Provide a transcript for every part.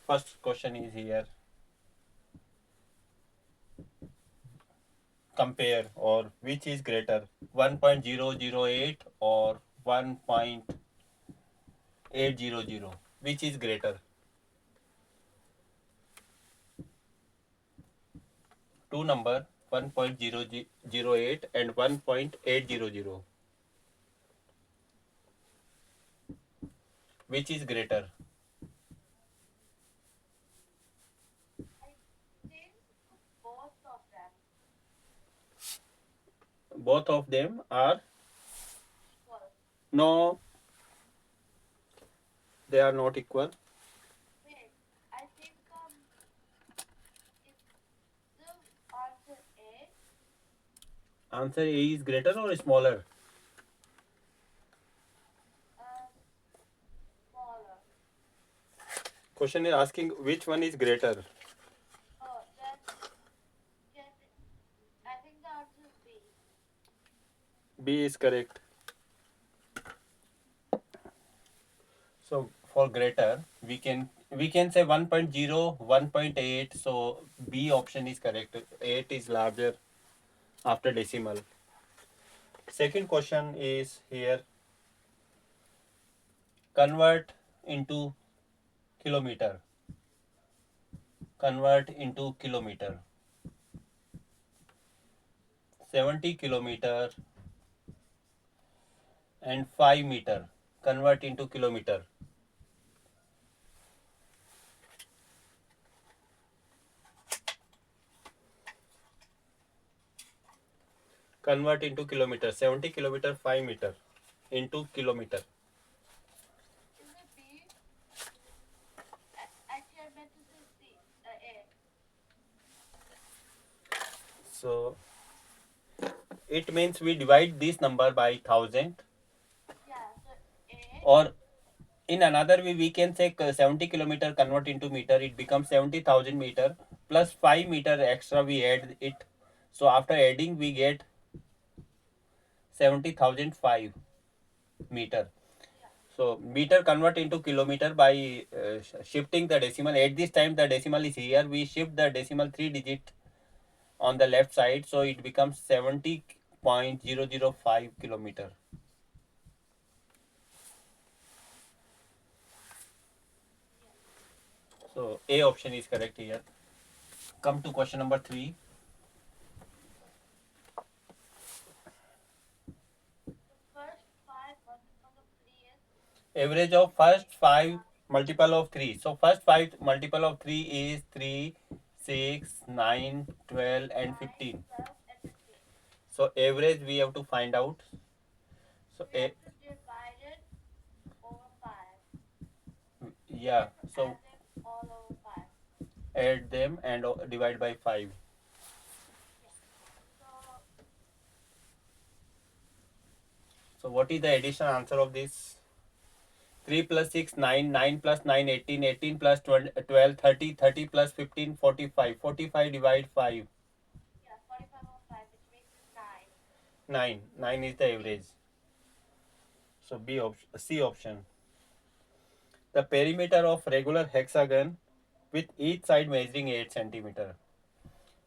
First question is here. Compare or which is greater 1.008 or 1.800, which is greater? Two number 1.008 and 1.800, which is greater? Both of them are no, they are not equal. Answer A is greater or smaller? Question is asking which one is greater. B is correct. So for greater, we can say 1.0, 1.8. So B option is correct. 8 is larger after decimal. Second question is here. Convert into kilometer. Convert into kilometer. 70 kilometer and 5 meter. Convert into kilometer. Convert into kilometer. 70 kilometer, 5 meter into kilometer. So it means we divide this number by 1000, or in another way we can say 70 kilometer convert into meter, it becomes 70,000 meter plus 5 meter extra we add it. So after adding we get 70,005 meter. So meter convert into kilometer by shifting the decimal. At this time the decimal is here, we shift the decimal 3 digit on the left side, so it becomes 70.005 kilometer. So A option is correct here. Come to question number 3. Average of first 5 multiple of 3. So first 5 multiple of 3 is 3, 6, 9, 12 and 15. So average we have to find out. So yeah, so add them and divide by 5. So what is the addition answer of this? 3 plus 6, 9, 9 plus 9, 18, 18 plus 12, 30, 30 plus 15, 45. 45 divide 5. 9. 9 is the average. So B option, C option. The perimeter of regular hexagon with each side measuring 8 centimeter.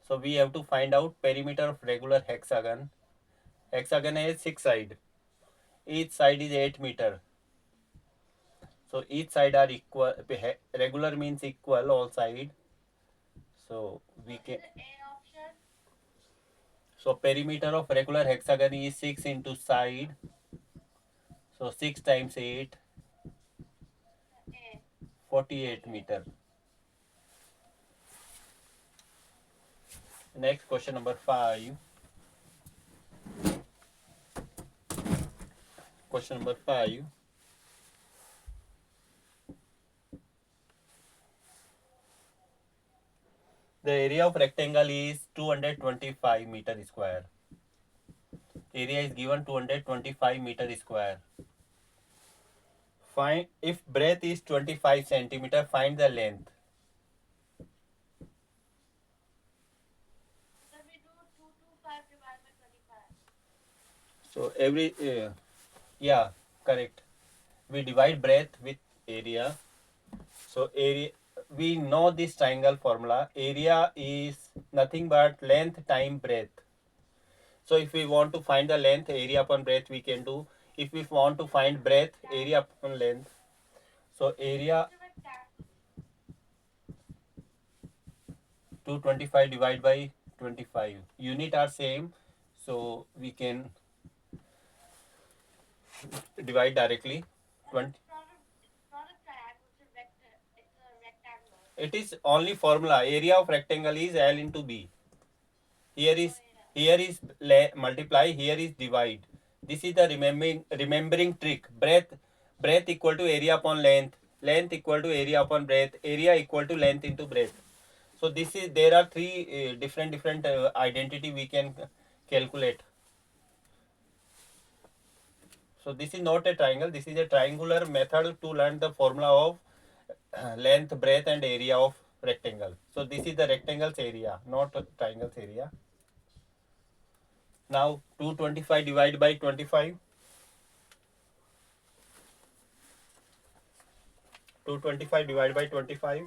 So we have to find out perimeter of regular hexagon. Hexagon has 6 sides. Each side is 8 meter. So each side are equal. Regular means equal all side. So we can. So perimeter of regular hexagon is 6 into side. So 6 times 8, 48 meter. Next question number 5. Question number 5. The area of rectangle is 225 meter square. Area is given 225 meter square. Find if breadth is 25 centimeter, find the length. So every yeah, correct. We divide breadth with area. So area we know this triangle formula. Area is nothing but length time breadth. So if we want to find the length, area upon breadth we can do. If we want to find breadth, area upon length. So area 225 divided by 25. Unit are same, so we can divide directly. 20. It is only formula. Area of rectangle is L into B. Here is multiply. Here is divide. This is the remembering trick. Breadth equal to area upon length. Length equal to area upon breadth. Area equal to length into breadth. So there are three different identity we can calculate. So this is not a triangle. This is a triangular method to learn the formula of length, breadth, and area of rectangle. So this is the rectangle's area, not triangle's area. Now 225 divided by 25. 225 divided by 25.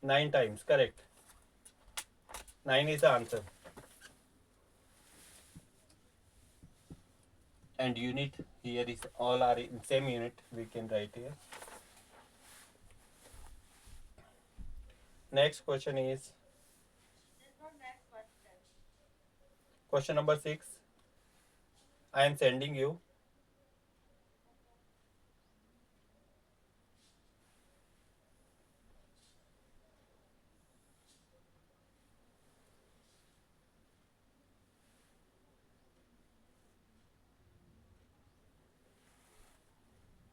9 times, correct. 9 is the answer. And unit here is all are in same unit. We can write here. Next question is question number 6. I am sending you.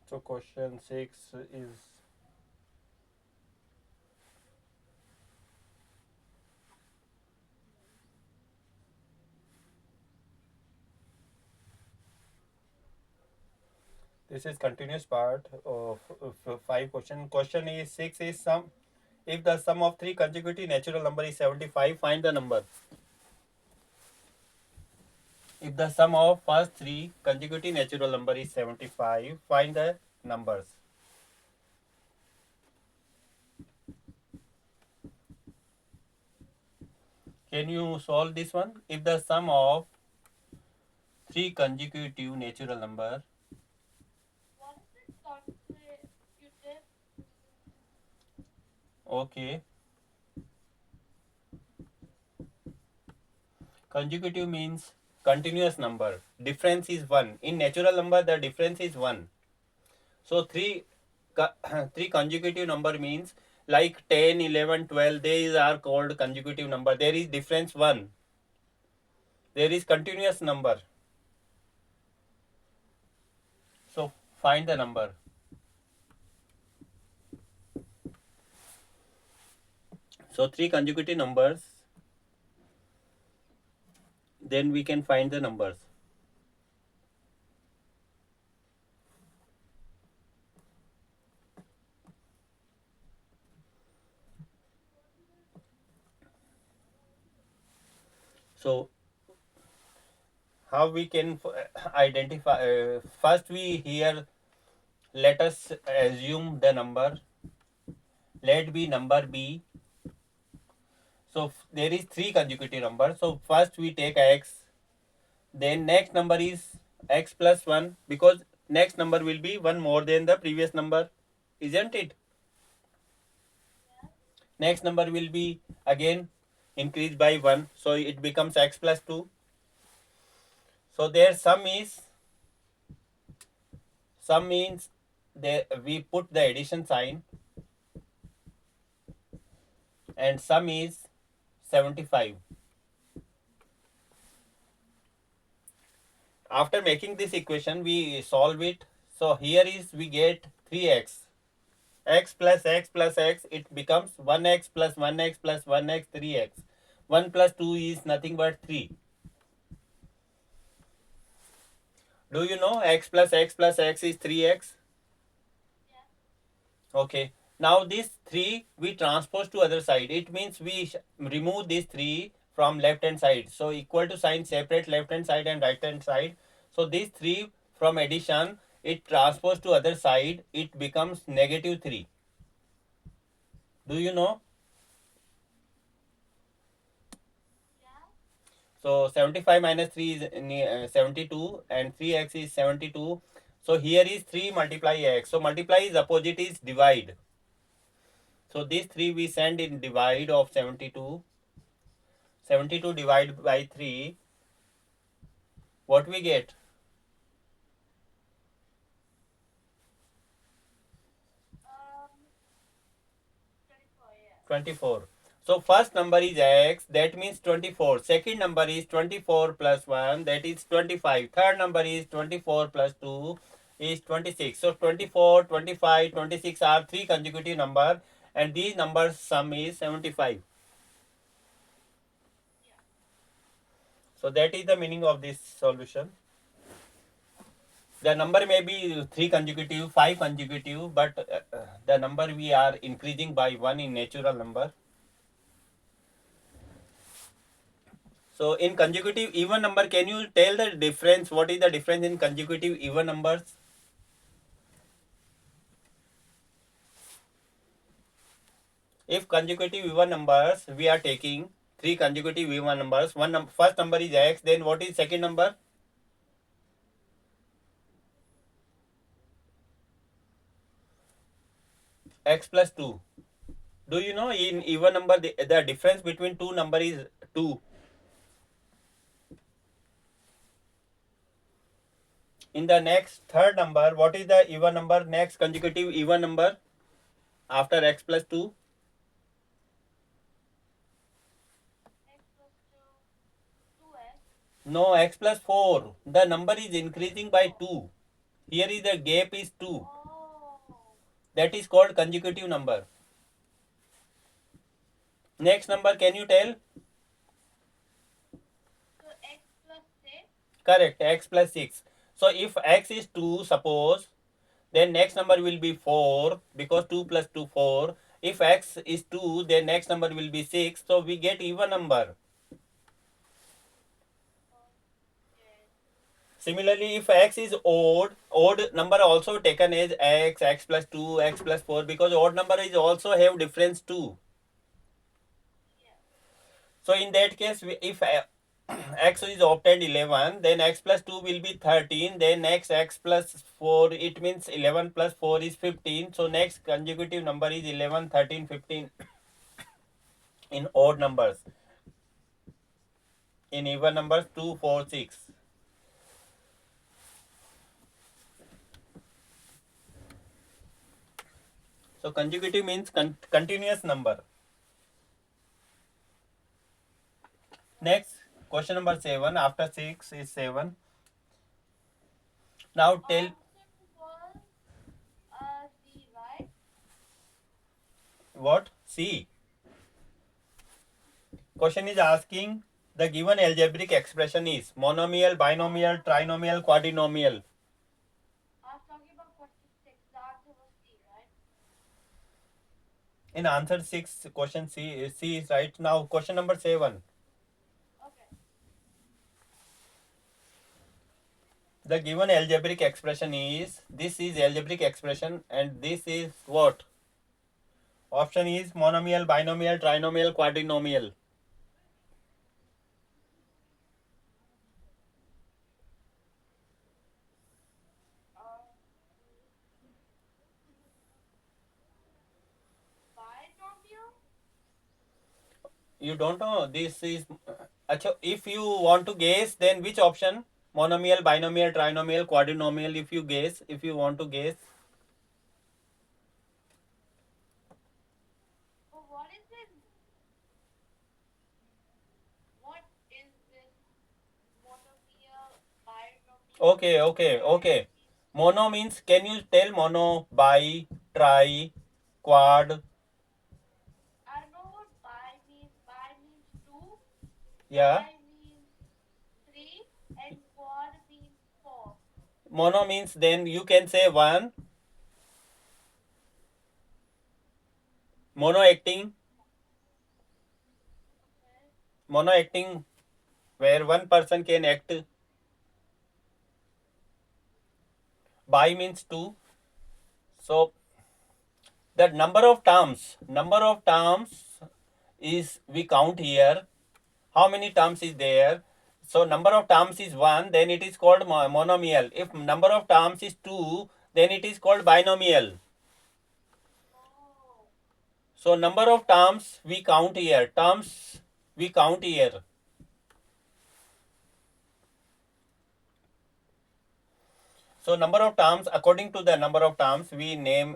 So question 6 is this is continuous part of 5 question. Question is 6 is sum. If the sum of 3 consecutive natural number is 75, find the number. If the sum of first 3 consecutive natural number is 75, find the numbers. Can you solve this one? If the sum of 3 consecutive natural number. Okay. Consecutive means continuous number. Difference is 1. In natural number, the difference is 1. So 3 consecutive number means like 10, 11, 12. These are called consecutive number. There is difference 1. There is continuous number. So find the number. So 3 consecutive numbers. Then we can find the numbers. So how we can identify? First we here let us assume the number. Let be number B. So there is 3 consecutive numbers. So first we take x. Then next number is x plus 1 because next number will be 1 more than the previous number, isn't it? Next number will be again increased by 1, so it becomes x plus 2. So their sum means we put the addition sign, and sum is 75. After making this equation, we solve it. So here is we get 3x. X plus x plus x, it becomes 1x plus 1x plus 1x, 3x. 1 plus 2 is nothing but 3. Do you know x plus x plus x is 3x? Okay. Now this 3 we transpose to other side. It means we remove this 3 from left hand side. So equal to sign separate left hand side and right hand side. So these 3 from addition, it transpose to other side, it becomes negative 3. Do you know? So 75 minus 3 is 72 and 3x is 72. So here is 3 multiply x. So multiply is opposite is divide. So these 3 we send in divide of 72. 72 divided by 3. What we get? 24. So first number is x, that means 24. Second number is 24 plus 1, that is 25. Third number is 24 plus 2 is 26. So 24, 25, 26 are 3 consecutive numbers, and these numbers sum is 75. So that is the meaning of this solution. The number may be 3 consecutive, 5 consecutive, but the number we are increasing by 1 in natural number. So in consecutive even number, can you tell the difference? What is the difference in consecutive even numbers? If consecutive even numbers, we are taking 3 consecutive even numbers. First number is x, then what is second number? X plus 2. Do you know in even number the difference between two number is 2? In the next third number, what is the even number, next consecutive even number after x plus 2? No, x plus 4. The number is increasing by 2. Here is the gap is 2. That is called consecutive number. Next number, can you tell? So x plus 6? Correct, x plus 6. So if x is 2, suppose, then next number will be 4, because 2 plus 2, 4. If x is 2, then next number will be 6. So we get even number. Similarly, if x is odd number also taken as x plus 2, x plus 4, because odd number is also have difference too. So in that case, if x is obtained 11, then x plus 2 will be 13, then next x plus 4, it means 11 plus 4 is 15. So next consecutive number is 11, 13, 15 in odd numbers. In even numbers, 2, 4, 6. So consecutive means continuous number. Next, question number 7. After 6 is 7. Now tell. What? C. Question is asking the given algebraic expression is monomial, binomial, trinomial, quadrinomial. In answer 6, question C is right. Now question number 7. The given algebraic expression is, this is algebraic expression, and this is what? Option is monomial, binomial, trinomial, quadrinomial. You don't know. This is. If you want to guess, then which option? Monomial, binomial, trinomial, quadrinomial. If you guess, if you want to guess. Okay. Mono means, can you tell mono, bi, tri, quad? Yeah. Mono means, then you can say 1. Mono acting. Monoacting, where one person can act. Bi means two. So the number of terms is we count here. How many terms is there? So number of terms is 1, then it is called monomial. If number of terms is 2, then it is called binomial. So number of terms we count here. Terms we count here. So number of terms, according to the number of terms we name.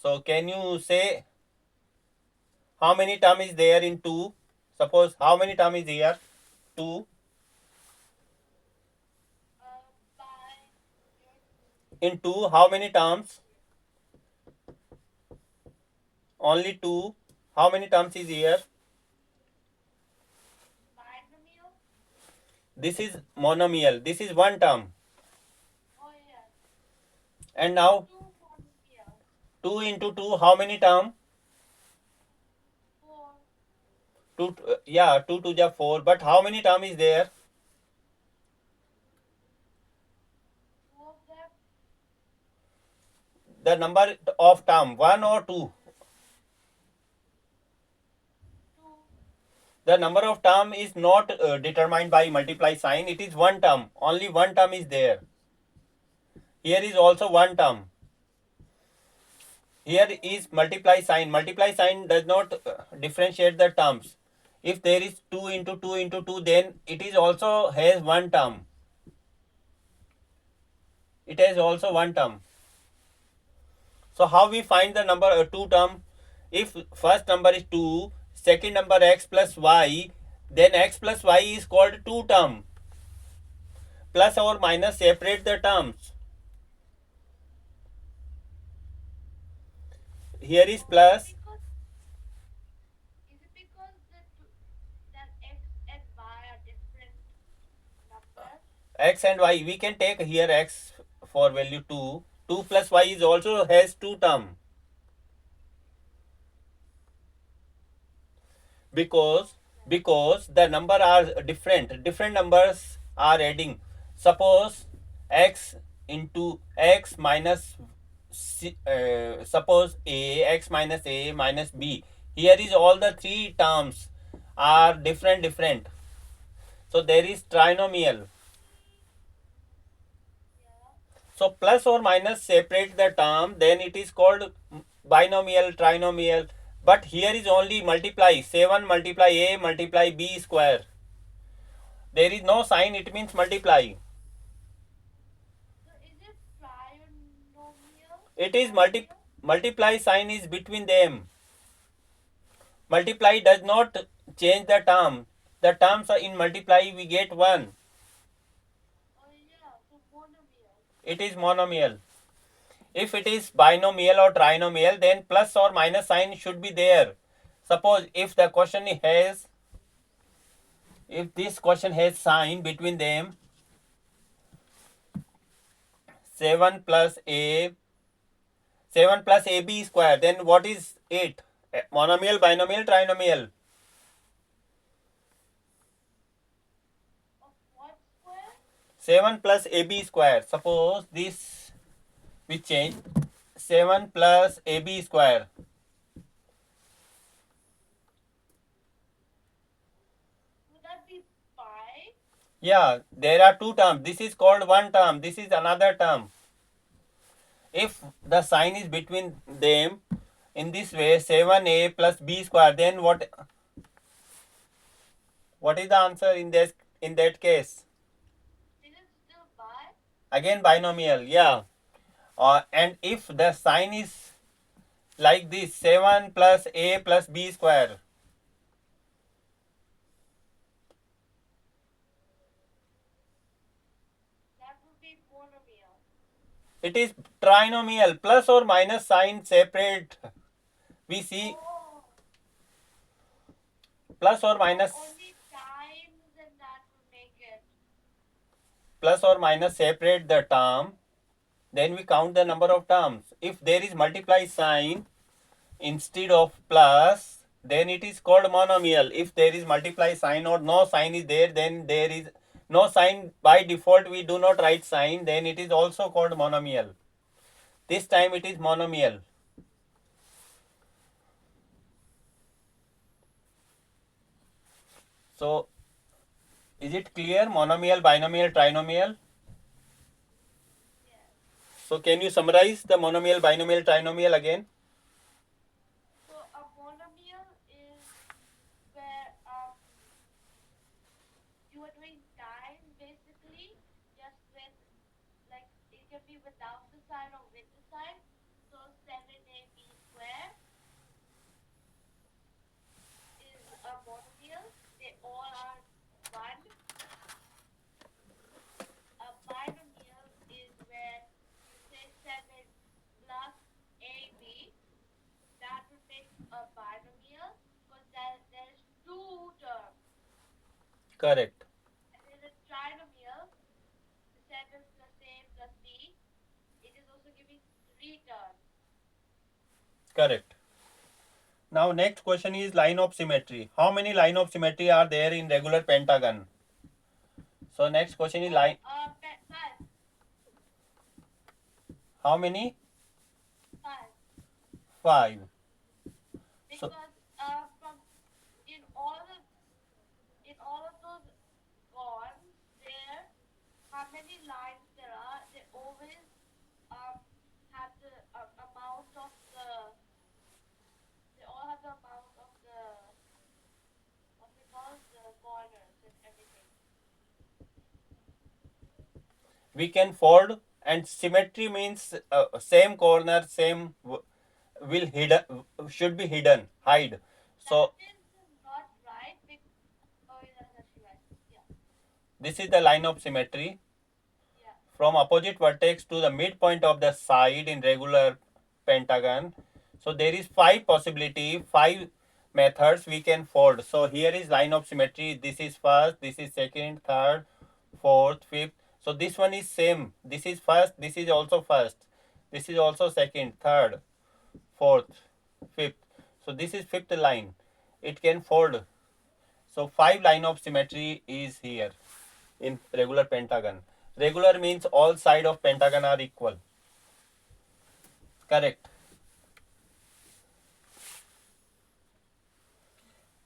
So can you say how many term is there in 2? Suppose how many term is here? 2. In 2, how many terms? Only 2. How many terms is here? This is monomial. This is one term. And now 2 into 2, how many term? 2, yeah, 2 to the 4. But how many term is there? The number of term, 1 or 2? The number of term is not determined by multiply sign. It is one term. Only one term is there. Here is also one term. Here is multiply sign. Multiply sign does not differentiate the terms. If there is 2 into 2 into 2, then it is also has one term. It has also one term. So how we find the number 2 term? If first number is 2, second number x plus y, then x plus y is called 2 term. Plus or minus separate the terms. Here is plus. Is it because that x and y are different numbers? X and y, we can take here x for value 2. 2 plus y is also has 2 term. Because the number are different numbers are adding. Suppose x into x minus c, suppose a, x minus a minus b. Here is all the 3 terms are different. So there is trinomial. So plus or minus separate the term, then it is called binomial, trinomial. But here is only multiply. 7 multiply a multiply b square. There is no sign, it means multiply. So is it trinomial? It is multiply sign is between them. Multiply does not change the term. The terms are in multiply we get 1. Oh yeah, so monomial. It is monomial. If it is binomial or trinomial, then plus or minus sign should be there. Suppose if the question has, if this question has sign between them, 7 plus ab square, then what is it? Monomial, binomial, trinomial? Of what square? 7 plus ab square. Suppose this we change. 7 plus ab square. Would that be pi? Yeah, there are 2 terms. This is called one term. This is another term. If the sign is between them in this way, 7a plus b square, then what is the answer in that case? Is it still pi? Again binomial, yeah. And if the sign is like this, 7 plus a plus b square, That would be monomial. it is trinomial. Plus or minus sign separate. We see Oh, plus or minus, only times and that would make it. plus or minus separate the term. Then we count the number of terms. If there is multiply sign instead of plus, then it is called monomial. If there is multiply sign or no sign is there, then there is no sign. By default we do not write sign, then it is also called monomial. This time it is monomial. So is it clear? Monomial, binomial, trinomial. Yes. So can you summarize the monomial, binomial, trinomial again? So a monomial is where you are doing time basically just with, like, it can be without the sign or with the sign. So 7ab square is a monomial. They all are one. A binomial is where you say 7 plus ab. That would make a binomial because there's two terms. Correct. And in a trinomial, the 7 plus a plus b, it is also giving three terms. Correct. Now next question is line of symmetry. How many line of symmetry are there in regular pentagon? So next question is line. Five. How many? Five. 5. So Because from in all of those gods there, how many lines there are, they always have the amount of the they all have the amount of the what's it called, the corners and everything. we can fold, and symmetry means same corner, same will hidden, should be hidden, hide. That So is not right. Oh, yeah, that's actually right. Yeah, this is the line of symmetry. yeah. From opposite vertex to the midpoint of the side in regular pentagon. So there is 5 possibility, 5 methods we can fold. So here is line of symmetry. This is first, this is second, third, fourth, fifth. So this one is same. This is first, this is also first. This is also second, third, fourth, fifth. So this is fifth line. It can fold. So 5 line of symmetry is here in regular pentagon. Regular means all side of pentagon are equal. Correct.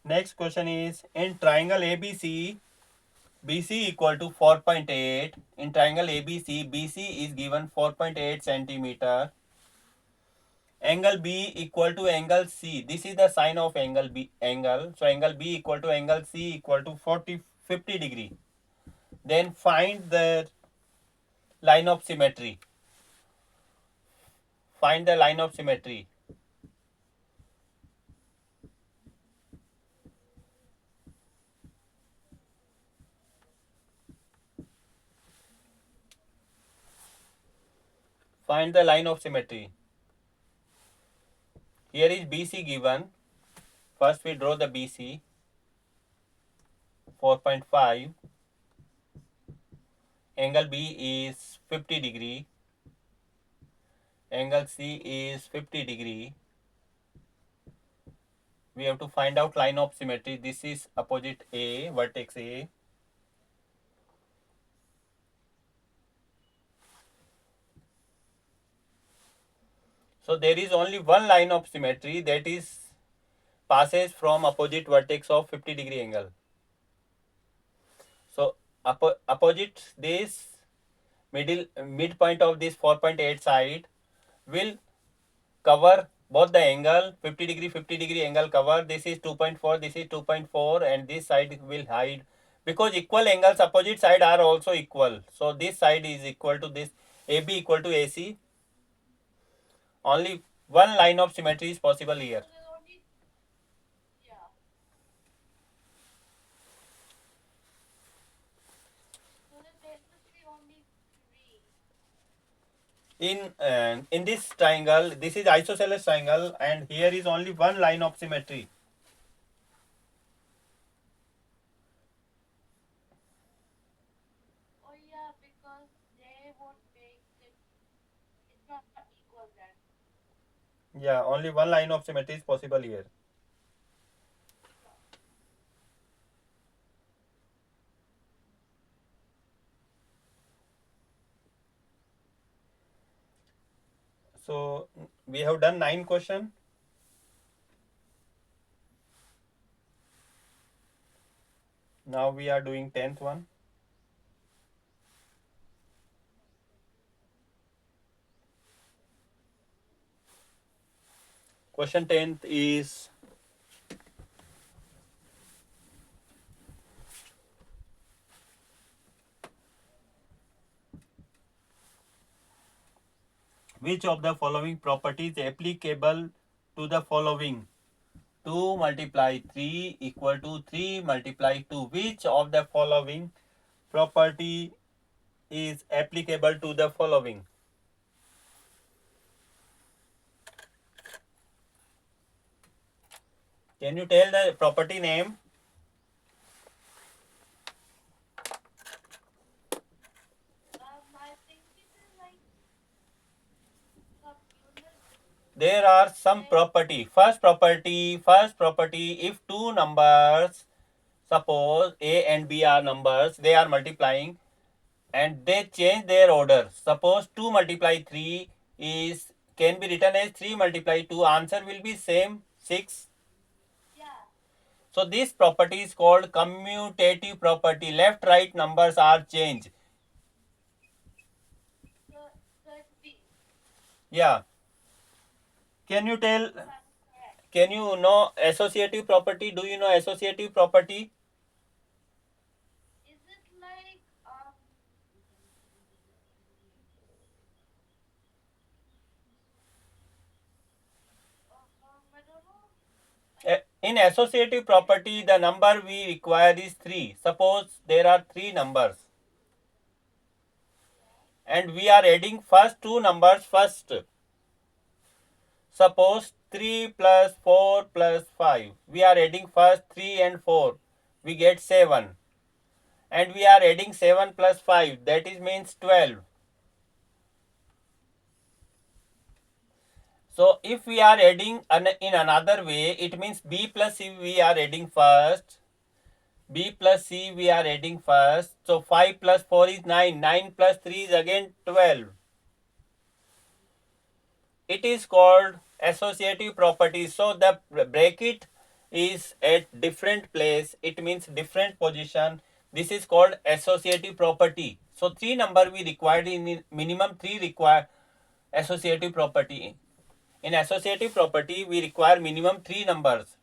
Next question is in triangle ABC, BC equal to 4.8. In triangle ABC, BC is given 4.8 centimeter. Angle B equal to angle C. This is the sign of angle B angle. So angle B equal to angle C equal to 50 degree. Then find the line of symmetry. Find the line of symmetry. Find the line of symmetry. Here is BC given. First we draw the BC 4.5. Angle B is 50 degree. Angle C is 50 degree. We have to find out line of symmetry. This is opposite A, vertex A. So there is only one line of symmetry, that is passes from opposite vertex of 50 degree angle. So opposite this midpoint of this 4.8 side will cover both the angle 50 degree angle cover. This is 2.4, this is 2.4, and this side will hide because equal angles opposite side are also equal. So this side is equal to this, AB equal to AC. Only one line of symmetry is possible here. So there's only, yeah. So there's basically only three. In this triangle, this is isosceles triangle, and here is only one line of symmetry. Oh yeah, because they won't make it. It's not equal then. Yeah, only one line of symmetry is possible here. So we have done 9 question. Now we are doing 10th one. Question 10th is which of the following properties applicable to the following? 2 multiply 3 equal to 3 multiply 2. Which of the following property is applicable to the following? Can you tell the property name? I think it is like communal. There are some property. First property, if two numbers, suppose A and B are numbers, they are multiplying and they change their order. Suppose 2 multiply 3 is can be written as 3 multiply 2. Answer will be same 6. Yeah. So this property is called commutative property. Left right numbers are changed. So it's B. Yeah. Can you tell? That's correct. Can you know associative property? Do you know associative property? Is it like I don't know. In associative property, the number we require is 3. Suppose there are 3 numbers and we are adding first 2 numbers first. Suppose 3 plus 4 plus 5. We are adding first 3 and 4. We get 7. And we are adding 7 plus 5. That is means 12. So if we are adding in another way, it means B plus C we are adding first. B plus C we are adding first. So 5 plus 4 is 9. 9 plus 3 is again 12. It is called associative property. So the bracket is at different place. It means different position. This is called associative property. So 3 number we required in minimum 3 require associative property. In associative property we require minimum 3 numbers.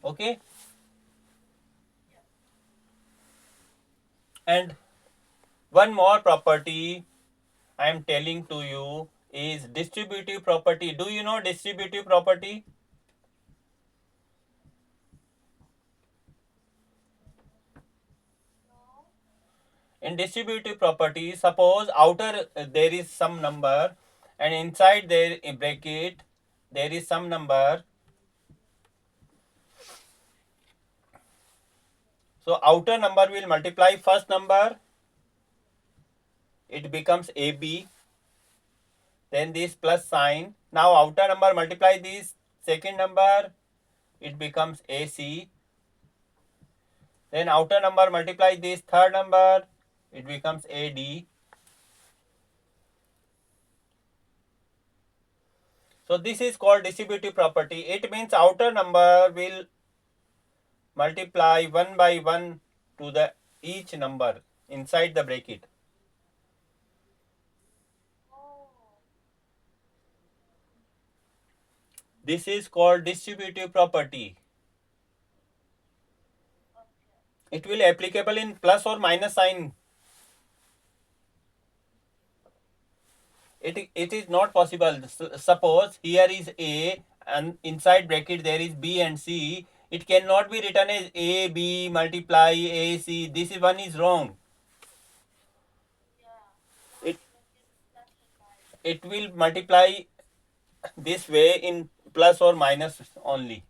Okay. And one more property I am telling to you is distributive property. Do you know distributive property? No. In distributive property, suppose outer there is some number and inside there in bracket there is some number. So outer number will multiply first number, it becomes AB. Then this plus sign. Now outer number multiply this second number, it becomes AC. Then outer number multiply this third number, it becomes AD. So this is called distributive property. It means outer number will multiply one by one to the each number inside the bracket. Oh. This is called distributive property. Okay. It will applicable in plus or minus sign. It is not possible. Suppose here is A and inside bracket there is B and C. It cannot be written as A B multiply A C. This one is wrong. Yeah. It Plus and minus. it will multiply this way in plus or minus only.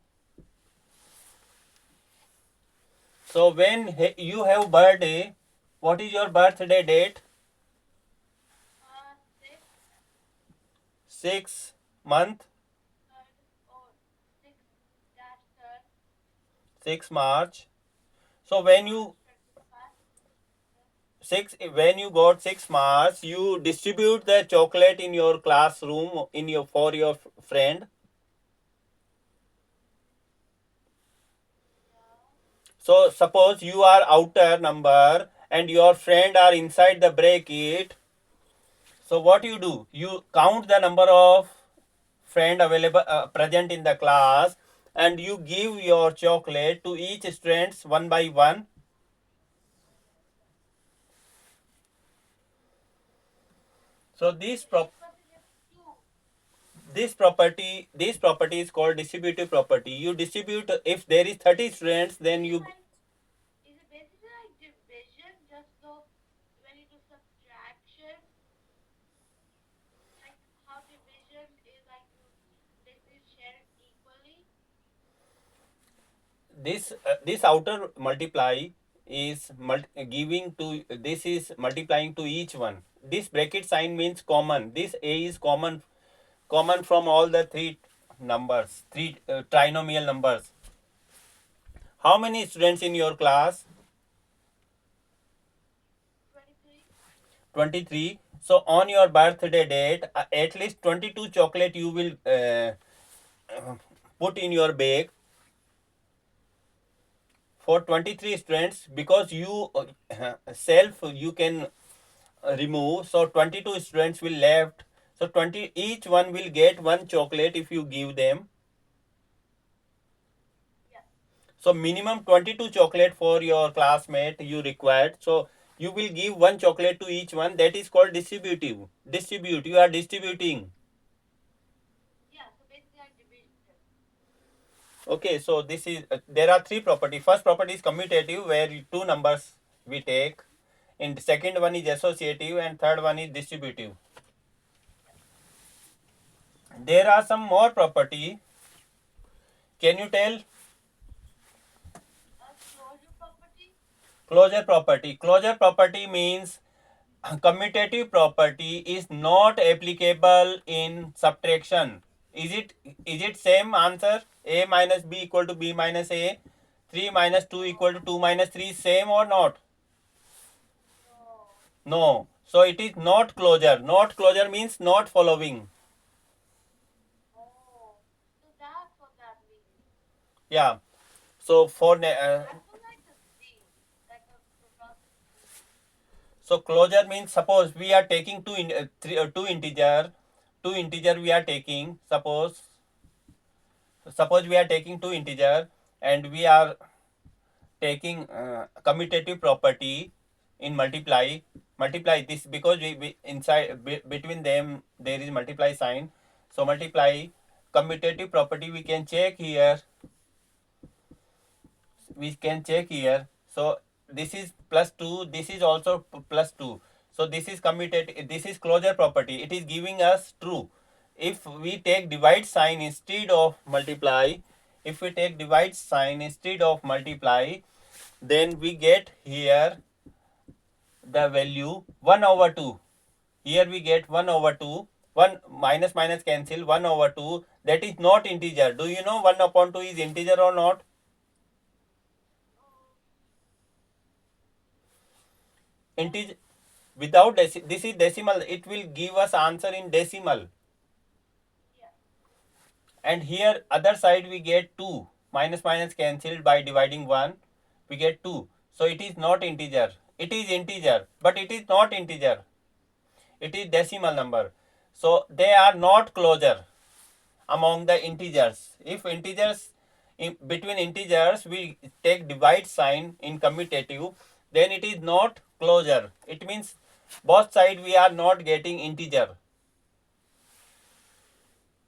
So when you have birthday, what is your birthday date? 6, 6 month, 3rd, or 6 dash 3rd, 6 March. So when you 25. when you got 6 marks, you distribute the chocolate in your classroom for your friend. So suppose you are outer number and your friend are inside the bracket. So what you do? You count the number of friend available present in the class, and you give your chocolate to each students one by one. So this property is called distributive property. You distribute, if there is 30 students, then you Is it basically like division? Just so when you do subtraction, like how division is like you basically share it equally. this outer multiply is giving to, this is multiplying to each one. This bracket sign means common. This a is common from all the three trinomial numbers. How many students in your class? 23. 23. So on your birthday date, at least 22 chocolate you will put in your bag for 23 students, because you self you can remove. So 22 students will left. So 20, each one will get one chocolate if you give them. Yeah. So minimum 22 chocolate for your classmate you required. So you will give one chocolate to each one. That is called distributive. Distribute. You are distributing. Yeah. So basically like division. Okay, so this is there are three property. First property is commutative, where two numbers we take. And second one is associative, and third one is distributive. There are some more property. Can you tell? Closure property. Closure property. Closure property means commutative property is not applicable in subtraction. Is it same answer? A minus b equal to b minus a. 3 minus 2 equal to 2 minus 3, same or not? No. No. So it is not closure. Not closure means not following. Oh. So that's what that means. Yeah. So for I feel like the C. Like the process. so closure means, suppose we are taking two integer we are taking. Suppose we are taking two integer, and we are taking commutative property in multiply this, because we inside between them there is multiply sign. So multiply commutative property we can check here. So this is plus 2, this is also plus 2. So this is commutative, this is closure property. It is giving us true. If we take divide sign instead of multiply, then we get here the value 1 over 2. Here we get 1 over 2. 1 minus minus cancel, 1 over 2. That is not integer. Do you know 1 upon 2 is integer or not? Integer without this is decimal. It will give us answer in decimal. Yeah. And here other side we get 2. Minus minus cancelled, by dividing 1 we get 2. So it is not integer. It is integer, but it is not integer. It is decimal number. So they are not closure among the integers. If integers, between integers we take divide sign in commutative, then it is not closure. It means both side we are not getting integer.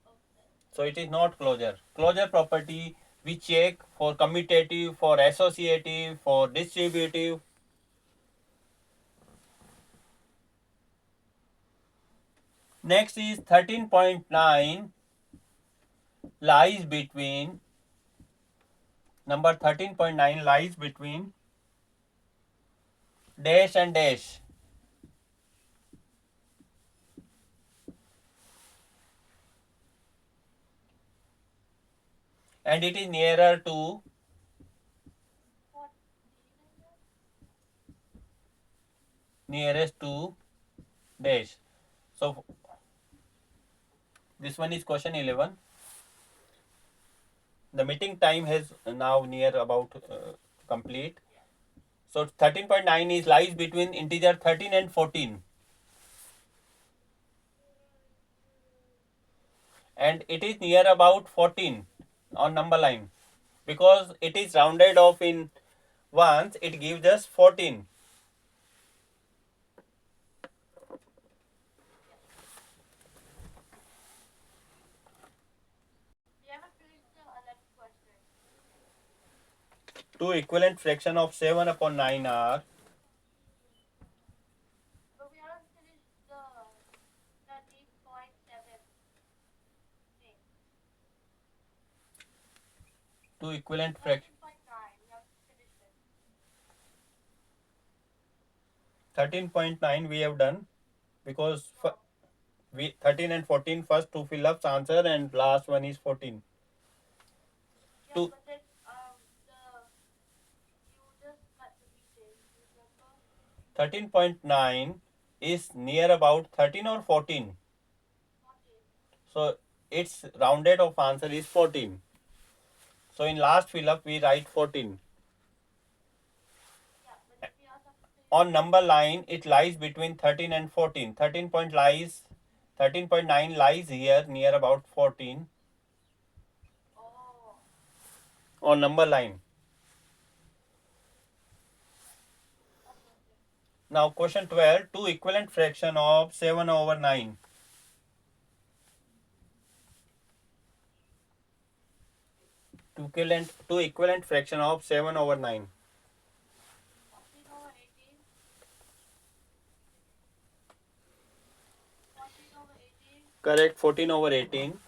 Okay. So it is not closure. Closure property we check for commutative, for associative, for distributive. Next is 13.9 lies between, number 13.9 lies between dash and dash, and it is nearer to 14, nearest to dash. So this one is question 11. The meeting time has now near about complete. So 13.9 is lies between integer 13 and 14. And it is near about 14 on number line. Because it is rounded off in ones, it gives us 14. We haven't finished the 11th question. Two equivalent fraction of 7 upon 9 are But we haven't finished the 13.7 thing. two equivalent fractions. 13.9. We haven't finished it. 13.9 we have done because No. we 13 and 14 first two fill ups answer and last one is 14. Yeah, Two, but then you just cut the meeting. Remember? 13.9 is near about 13 or 14. 14. So its rounded off answer is 14. So in last fill up we write 14. Yeah, but then we also have to finish On number line it lies between 13 and 14. 13.9 lies here near about 14 Oh. on number line. Okay, okay. Now question 12, two equivalent fraction of 7 over 9. Two equivalent fraction of 7 over 9. 14 over 18. 14 over 18. Correct, 14 over 18.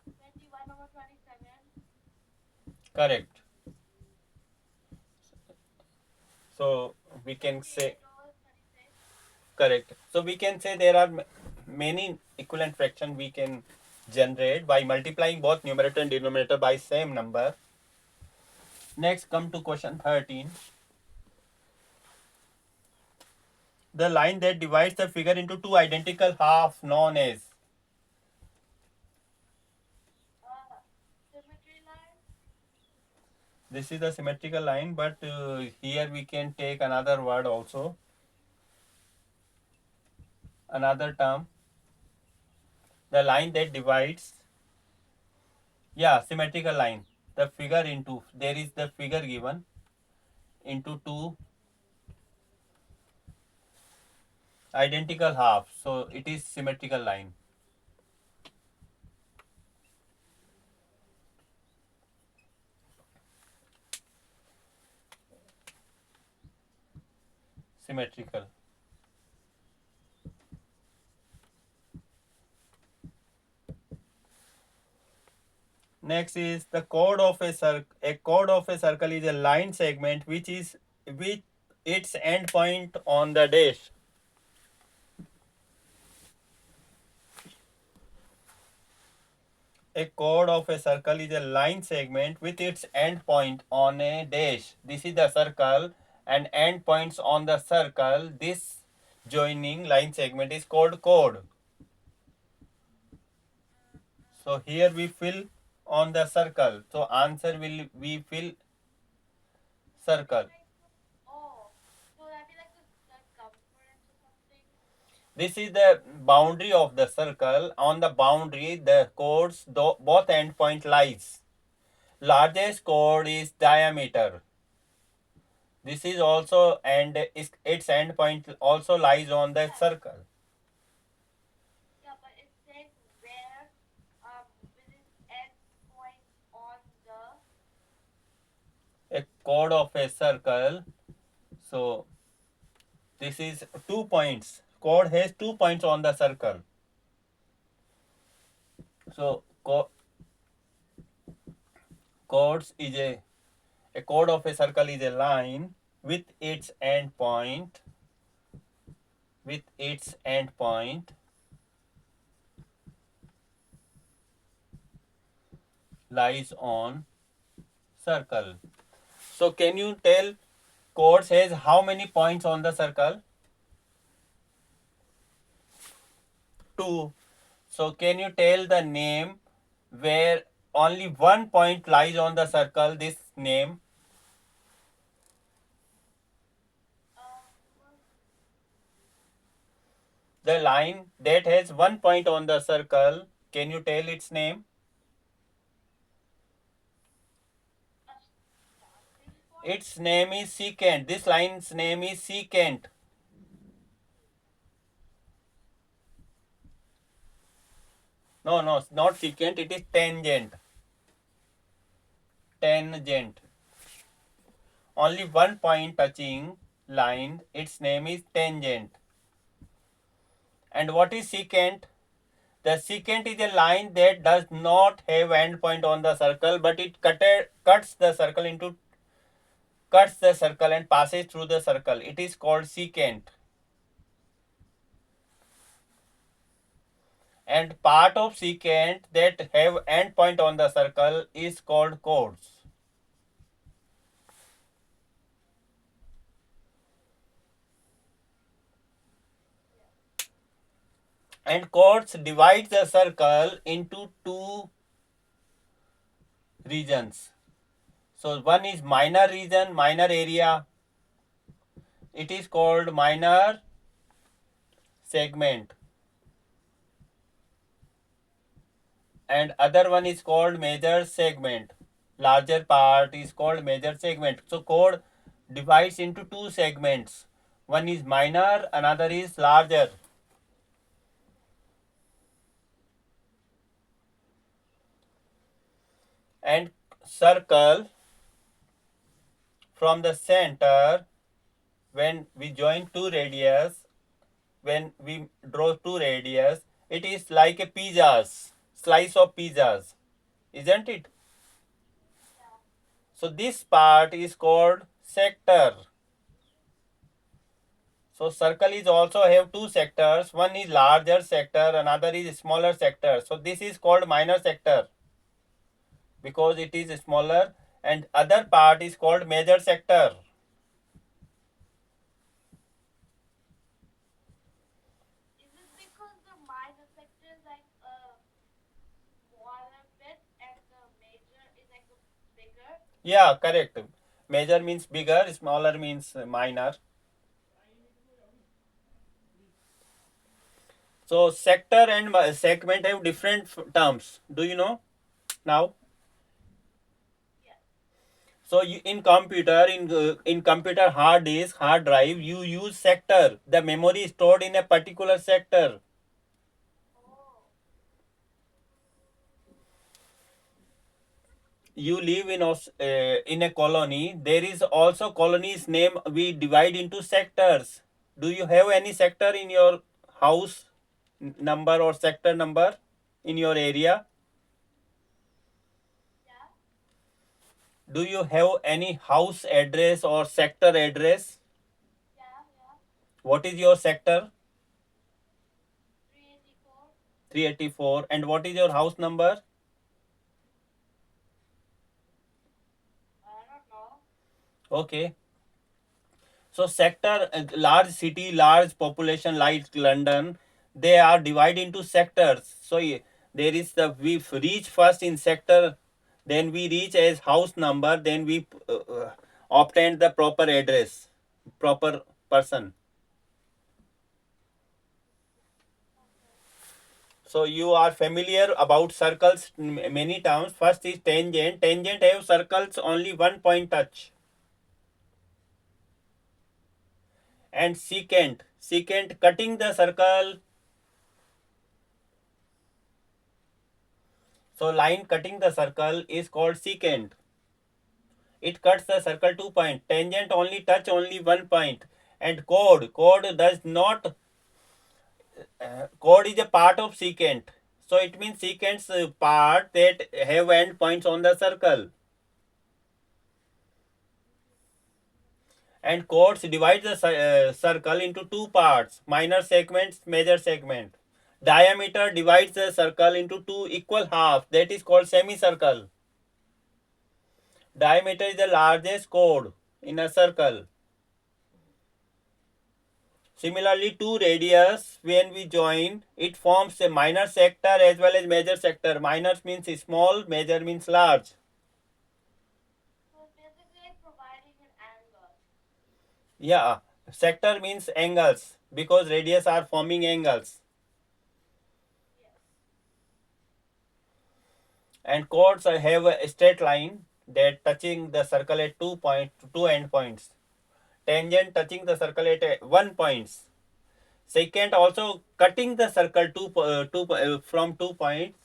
21 over 27. Correct. So we can say 28 over 36. correct. So we can say there are many equivalent fraction we can generate by multiplying both numerator and denominator by same number. Next come to question 13. The line that divides the figure into two identical halves known as. Symmetry line. This is the symmetrical line, but here we can take another word also. Another term. The line that divides. Yeah, symmetrical line. The figure into. There is the figure given into two identical halves. So it is symmetrical line. Symmetrical. Next is the chord of a circle. A chord of a circle is a line segment which is with its end point on the dash. A chord of a circle is a line segment with its end point on a dash. This is the circle and end points on the circle. This joining line segment is called chord. So here we fill on the circle. So answer will we fill circle. Oh. So that'd be like the circumference or something. This is the boundary of the circle. On the boundary, the chords both end point lies. Largest chord is diameter. This is also and its end point also lies on the circle. Yeah, but it says where with its end point on the. A chord of a circle. So this is 2 points. Chord has 2 points on the circle. So chords is a chord of a circle is a line with its end point lies on circle. So can you tell chords has how many points on the circle? 2. So can you tell the name where only one point lies on the circle, this name? The line that has one point on the circle, can you tell its name? Its name is secant. This line's name is secant. No, not secant, it is tangent. Tangent. Only one point touching line, its name is tangent. And what is secant? The secant is a line that does not have endpoint on the circle, but it cuts the circle and passes through the circle. It is called secant. And part of secant that have endpoint on the circle is called chords. And chords divide the circle into two regions. So one is minor region, minor area. It is called minor segment. And other one is called major segment. Larger part is called major segment. So chord divides into two segments. One is minor, another is larger. And circle from the center, when we join two radius, when we draw two radius, it is like a pizzas, slice of pizzas, isn't it? So this part is called sector. So circle is also have two sectors. One is larger sector, another is smaller sector. So this is called minor sector because it is smaller, and other part is called major sector. Is it because the minor sector is like a smaller bit and the major is like a bigger? Yeah, correct. Major means bigger, smaller means minor. So sector and segment have different terms. Do you know now? Yes. So you, in computer hard disk, hard drive, you use sector. The memory is stored in a particular sector. Oh. You live in a colony. There is also colony's name we divide into sectors. Do you have any sector in your house number or sector number in your area? Yeah. Do you have any house address or sector address? Yeah. Yeah. What is your sector? 384. 384. And what is your house number? I don't know. Okay. So sector, large city, large population like London, they are divided into sectors. So there is we reach first in sector, then we reach as house number, then we obtain the proper address, proper person. So you are familiar about circles many times. First is tangent. Tangent have circles only one point touch. And secant. Secant cutting the circle. So line cutting the circle is called secant. It cuts the circle 2 point. Tangent only touch only 1 point. And chord does not. Chord is a part of secant. So it means secant's part that have end points on the circle. And chords divide the circle into two parts: minor segments, major segment. Diameter divides the circle into two equal halves, that is called semicircle. Diameter is the largest chord in a circle. Similarly, two radius, when we join, it forms a minor sector as well as major sector. Minor means small, major means large. So it's basically like providing an angle. Yeah, sector means angles because radius are forming angles. Yes. And chords have a straight line that touching the circle at two endpoints. Tangent touching the circle at one points. Secant also cutting the circle from 2 points,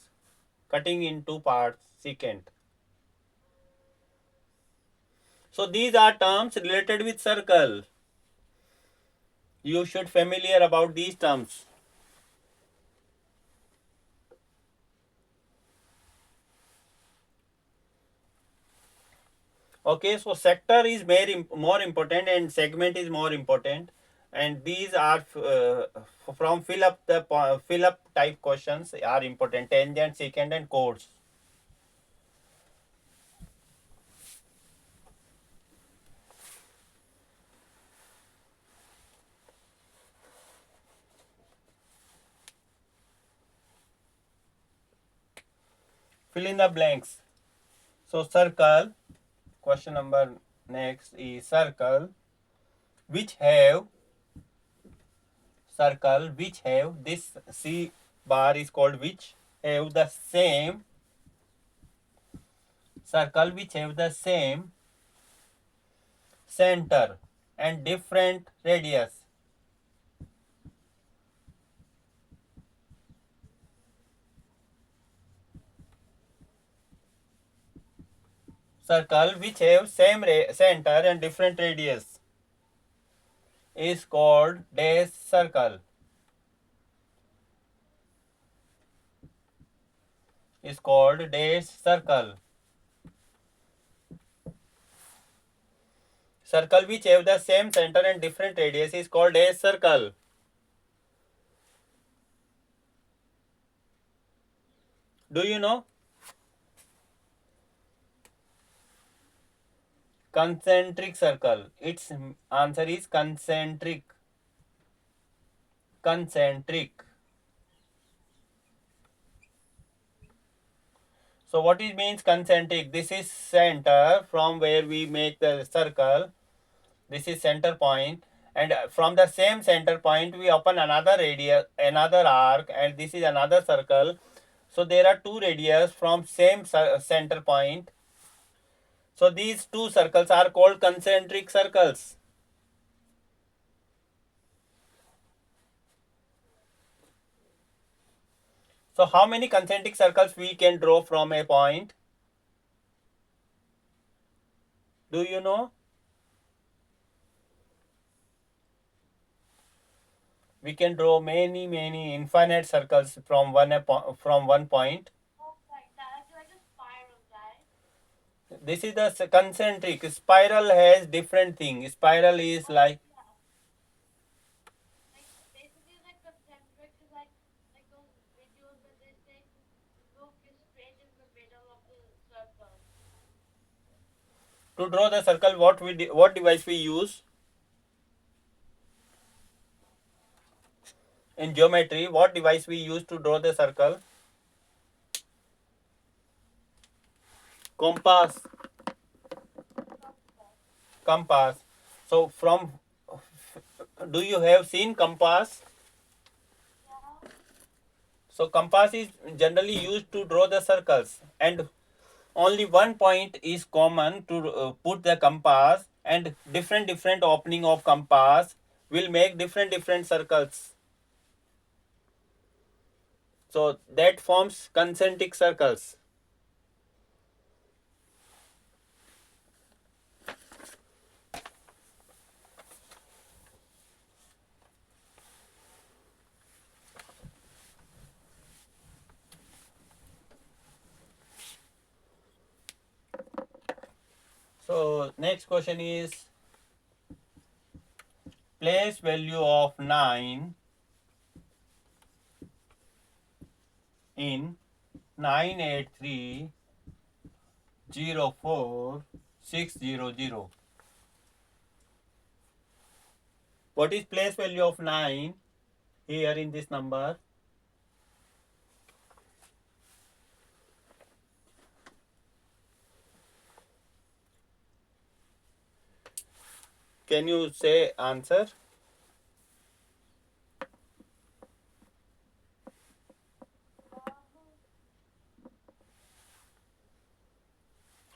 cutting in two parts. Secant. So these are terms related with circle. You should familiar about these terms. Okay, so sector is more important and segment is more important, and these are from fill up type questions are important. Tangent, secant, and chords. Fill in the blanks. So circle. Question number next is which have which have this C bar is called which have the same circle which have the same center and different radius. Circle which have same center and different radius is called dash circle. Is called dash circle. Circle which have the same center and different radius is called dash circle. Do you know? Concentric circle. Its answer is concentric. Concentric. So what it means concentric? This is center from where we make the circle. This is center point, and from the same center point we open another radius, another arc, and this is another circle. So there are two radius from same center point. So these two circles are called concentric circles. So how many concentric circles we can draw from a point? Do you know? We can draw many infinite circles from one point. Oh, like that. It's like a spiral, right? This is the concentric. Spiral has different thing. Spiral is Oh, like yeah. Like basically, like concentric is like those videos where they say look is straight in the middle of the circle. to draw the circle. What device we use in geometry? What device we use to draw the circle? Compass. Compass. So from do you have seen compass? Yeah. So compass is generally used to draw the circles, and only one point is common to put the compass, and different opening of compass will make different circles. So that forms concentric circles. So next question is place value of 9 in 98304 600. What is place value of 9 here in this number? Can you say answer?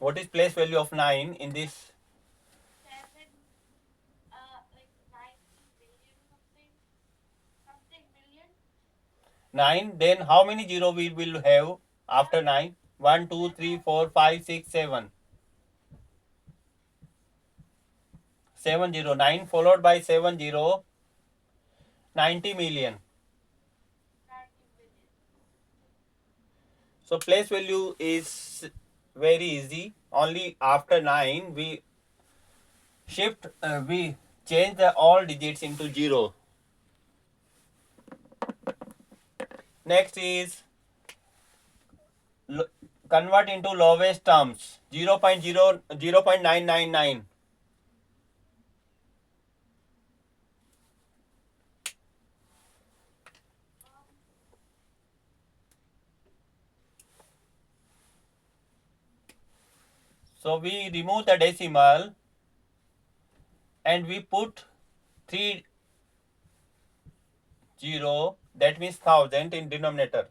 What is place value of 9 in this? 7, like 90 billion something million. 9. Then how many zero we will have after 9? 1, 2, 3, 4, 5, 6, 7. 70. 9 followed by 70. 90 million. 90 billion. So place value is very easy. Only after 9 we we change the all digits into 0. Next is convert into lowest terms. 0.999. So we remove the decimal and we put 3 0, that means 1000 in denominator.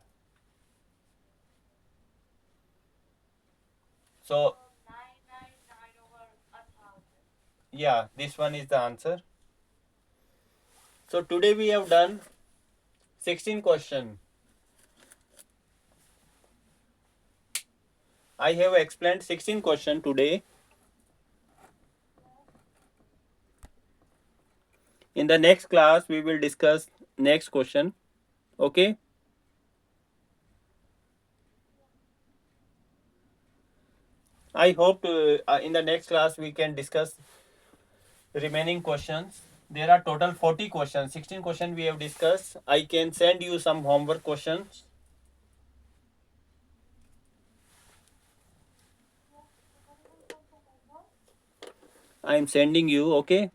So 999 over 1,000. yeah, this one is the answer. So today we have done 16 question. I have explained 16 question today. In the next class we will discuss next question. Okay? I hope in the next class we can discuss remaining questions. There are total 40 questions. 16 questions we have discussed. I can send you some homework questions. I am sending you, okay?